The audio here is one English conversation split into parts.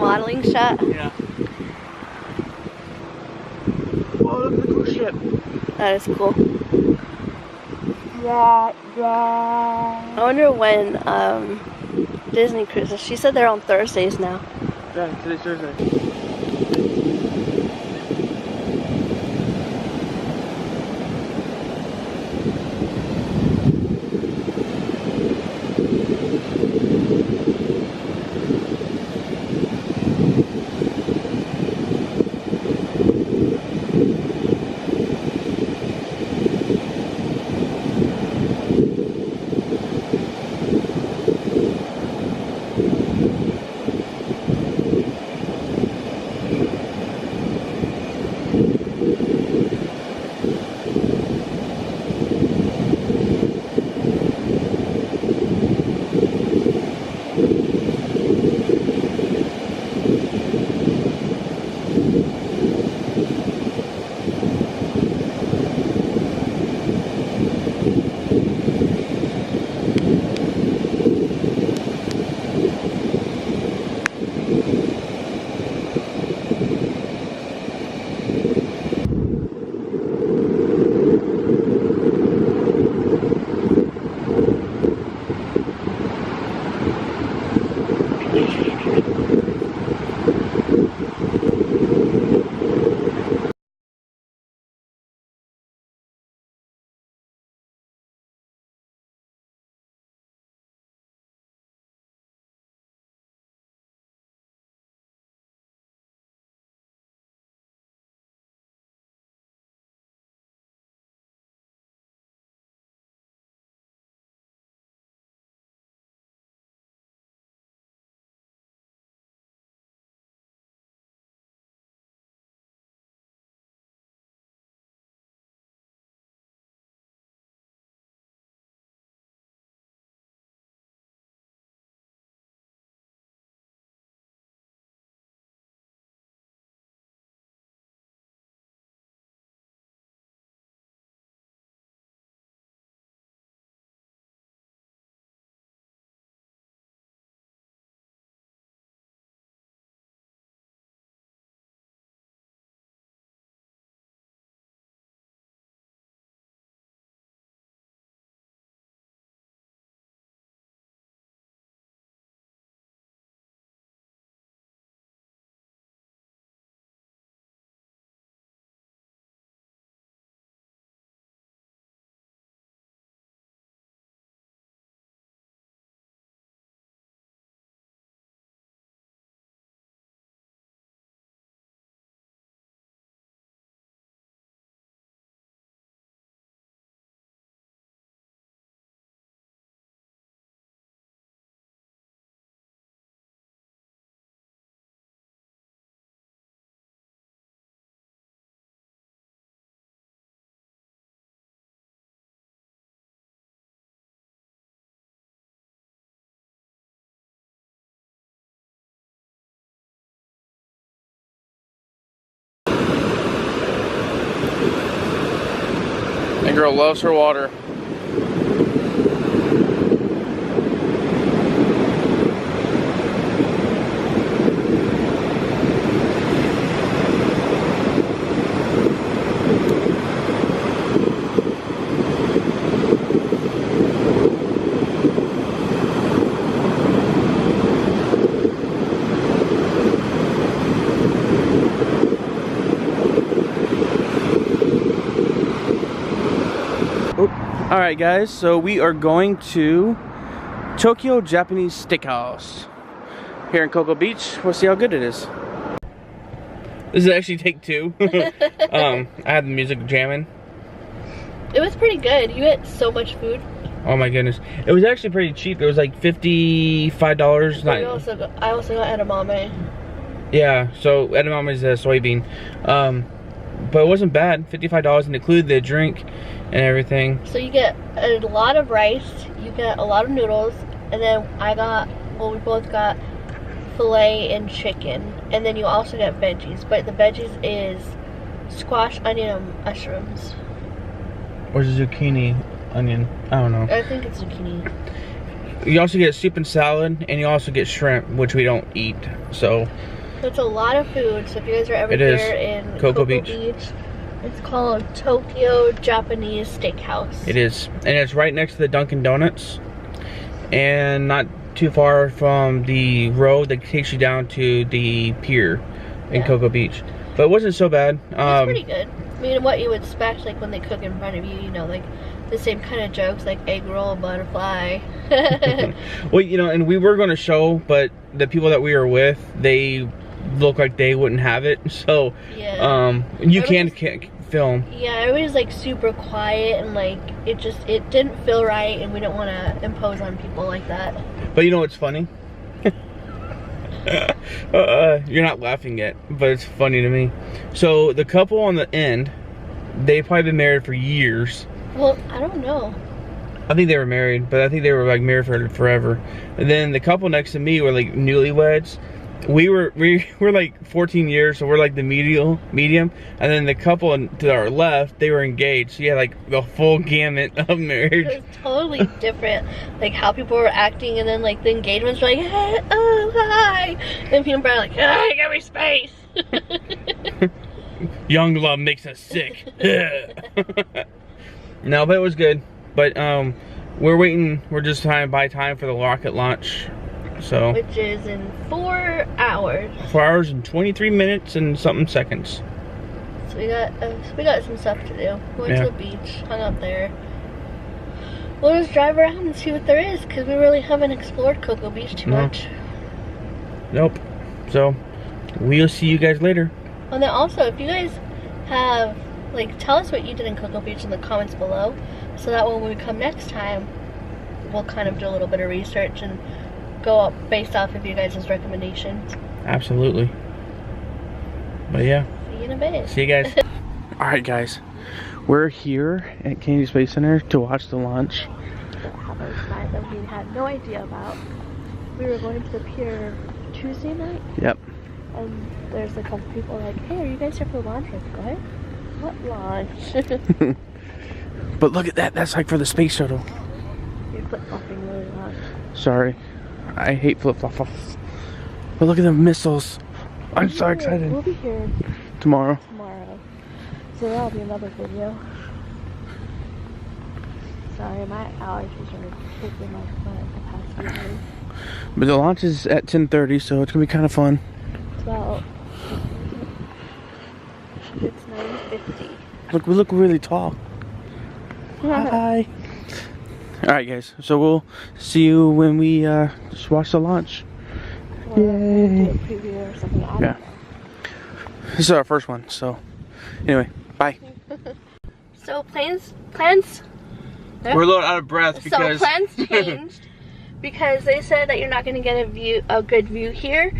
modeling shot? Yeah. Oh, look at the cruise ship. That is cool. Yeah, yeah. I wonder when Disney cruises. She said they're on Thursdays now. Yeah, today's Thursday. That girl loves her water. Alright guys, so we are going to Tokyo Japanese Steakhouse here in Cocoa Beach. We'll see how good it is. This is actually take two. I had the music jamming. It was pretty good. You ate so much food. Oh my goodness. It was actually pretty cheap. It was like $55. I also got edamame. Yeah, so edamame is a soybean. But it wasn't bad. $55 and included the drink and everything. So you get a lot of rice, you get a lot of noodles, and then we both got filet and chicken. And then you also get veggies, but the veggies is squash, onion, and mushrooms. Or zucchini, onion, I don't know. I think it's zucchini. You also get soup and salad, and you also get shrimp, which we don't eat. So it's a lot of food. So if you guys are ever here in Cocoa Beach, it's called Tokyo Japanese Steakhouse. It is, and it's right next to the Dunkin' Donuts, and not too far from the road that takes you down to the pier in Cocoa Beach. But it wasn't so bad. It's pretty good. I mean, what you would expect, like when they cook in front of you, you know, like the same kind of jokes, like egg roll, butterfly. Well, you know, and we were going to show, but the people that we were with, they look like they wouldn't have it. So, you can't film. Yeah, everybody's like super quiet, and like it didn't feel right, and we don't want to impose on people like that. But you know what's funny? You're not laughing yet, but it's funny to me. So the couple on the end, they've probably been married for years. Well, I don't know. I think they were married, but I think they were like married for forever. And then the couple next to me were like newlyweds. We were like 14 years, so we're like the medium. And then the couple to our left, they were engaged. So yeah, like the full gamut of marriage. It was totally different, like how people were acting, and then like the engagements were like, hey, oh hi, and people were like, hey, give me space. Young love makes us sick. No, but it was good. But we're waiting. We're just trying to buy time for the rocket launch. So, which is in 4 hours. 4 hours and 23 minutes and something seconds. So we got some stuff to do. We went to the beach, hung out there. We'll just drive around and see what there is, because we really haven't explored Cocoa Beach too much. Nope. So we'll see you guys later. And then also, if you guys have, like, tell us what you did in Cocoa Beach in the comments below, so that when we come next time, we'll kind of do a little bit of research and go up based off of you guys' recommendations. Absolutely. But yeah. See you in a bit. See you guys. Alright guys, we're here at Kennedy Space Center to watch the launch. That we had no idea about. We were going to the pier Tuesday night. Yep. And there's a couple people like, hey, are you guys here for the launch? What? What launch? But look at that, that's like for the space shuttle. You're flip-flopping really loud. Sorry. I hate flip-flops. But look at the missiles. I'm so excited. We'll be here tomorrow. So that'll be another video. Sorry, my allergies are kicking my butt the past few days. But the launch is at 10:30, so it's gonna be kind of fun. It's 9:50. Look, we look really tall. Hi. Alright guys, so we'll see you when we just watch the launch. Yay! Do a preview or something. I don't know. This is our first one, so anyway, bye. So plans. We're a little out of breath because plans changed because they said that you're not going to get a good view here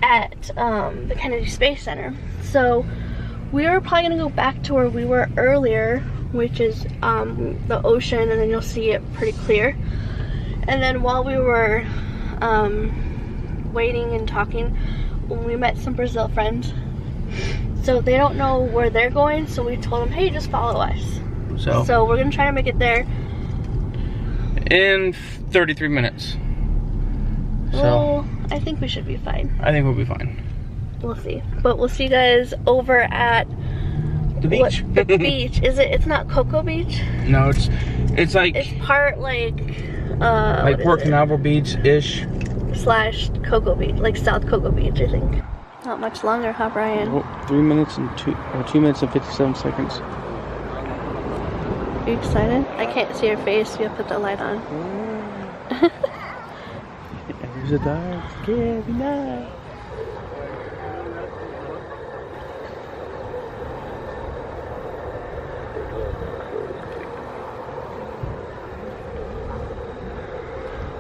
at the Kennedy Space Center. So we are probably going to go back to where we were earlier, which is the ocean, and then you'll see it pretty clear. And then while we were waiting and talking, we met some Brazil friends. So they don't know where they're going, so we told them, hey, just follow us. So we're gonna try to make it there in 33 minutes. Well, I think we should be fine. I think we'll be fine. We'll see. But we'll see you guys over at the beach. The beach. It's not Cocoa Beach? No, it's like, it's part like Port Canaveral Beach-ish. / Cocoa Beach, like South Cocoa Beach, I think. Not much longer, huh, Brian? Oh, 3 minutes and 2 minutes and 57 seconds. Are you excited? I can't see your face. You have to put the light on. There's a dark, scary night.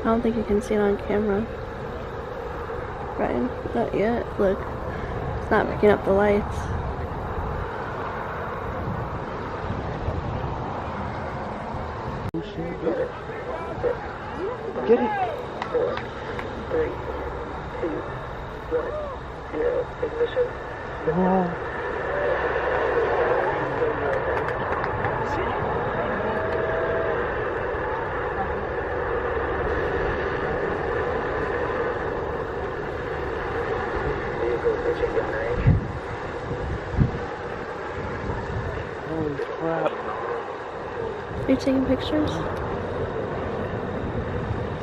I don't think you can see it on camera. Brian, not yet. Look, it's not picking up the lights. Get it. 3, 2, 1, 0, ignition. Oh. crap. Are you taking pictures?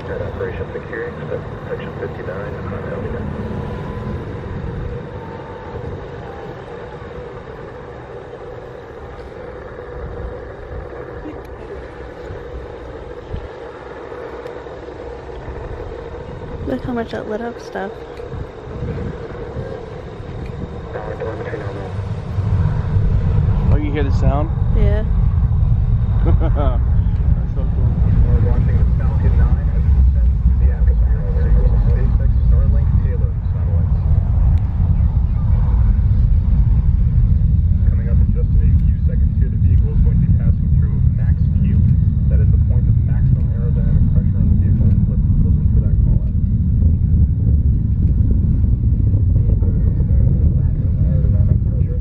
At Operation Security, Section 59, Canaveral. Look how much that lit up stuff. Telemetry normal. Oh, you hear the sound? Yeah. That's so cool. We're watching the Falcon 9 as it descends to the atmosphere over SpaceX Starlink payload satellites. Coming up in just a few seconds here, the vehicle is going to be passing through max Q. That is the point of maximum aerodynamic pressure on the vehicle. Let's listen to that call out. Aerodynamic pressure.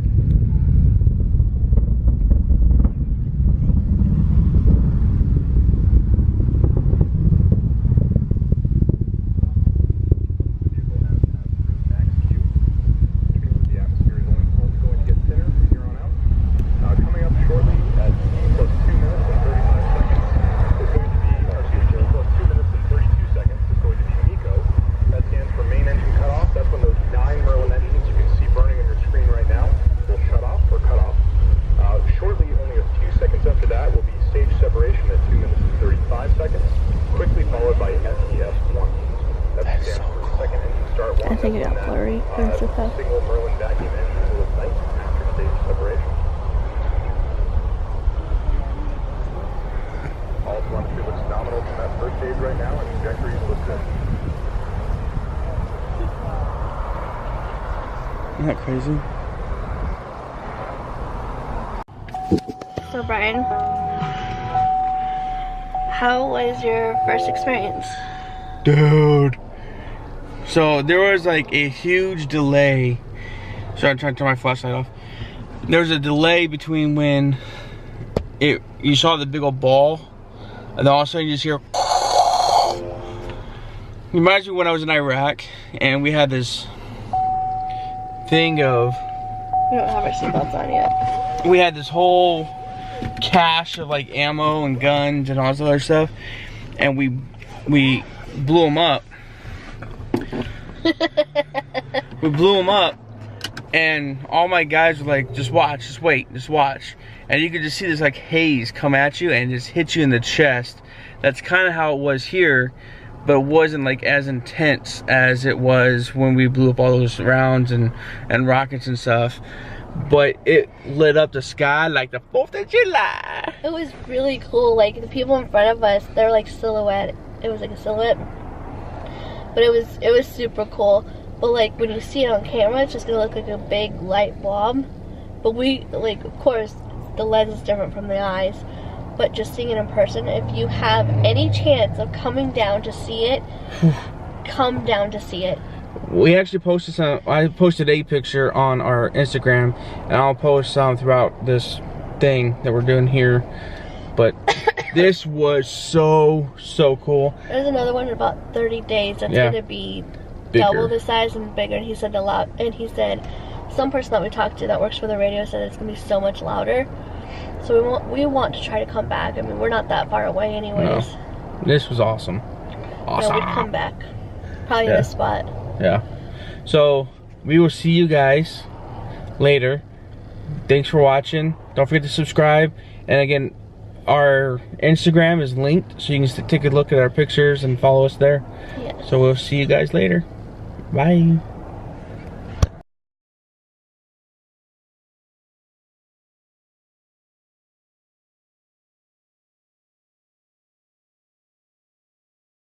I think it got blurry. Single Merlin vacuum engine will ignite after stage separation. All telemetry looks nominal from that first stage right now, and trajectories look good. Isn't that crazy? So Brian, how was your first experience? Dude. So there was like a huge delay. Sorry, I'm trying to turn my flashlight off. There was a delay between when you saw the big old ball, and then all of a sudden you just hear. It reminds me when I was in Iraq, and we had this thing of. We don't have our seatbelts on yet. We had this whole cache of like ammo and guns and all this other stuff, and we blew them up. We blew them up, and all my guys were like, just watch, just wait, just watch. And you could just see this like haze come at you and just hit you in the chest. That's kind of how it was here, but it wasn't like as intense as it was when we blew up all those rounds and rockets and stuff. But it lit up the sky like the 4th of July. It was really cool. Like the people in front of us, they're like silhouette. It was like a silhouette. But it was super cool. But like when you see it on camera, it's just gonna look like a big light blob. But we, like, of course, the lens is different from the eyes. But just seeing it in person, if you have any chance of coming down to see it, come down to see it. We actually posted some. I posted a picture on our Instagram, and I'll post some throughout this thing that we're doing here. But this was so cool. There's another one in about 30 days that's gonna be bigger. Double the size and bigger. And he said some person that we talked to that works for the radio said it's gonna be so much louder. So we want to try to come back. I mean, we're not that far away anyways. No. This was awesome. Awesome. Yeah, we'd come back. Probably in this spot. Yeah. So we will see you guys later. Thanks for watching. Don't forget to subscribe. And again, our Instagram is linked, so you can take a look at our pictures and follow us there. Yeah. So we'll see you guys later. Bye.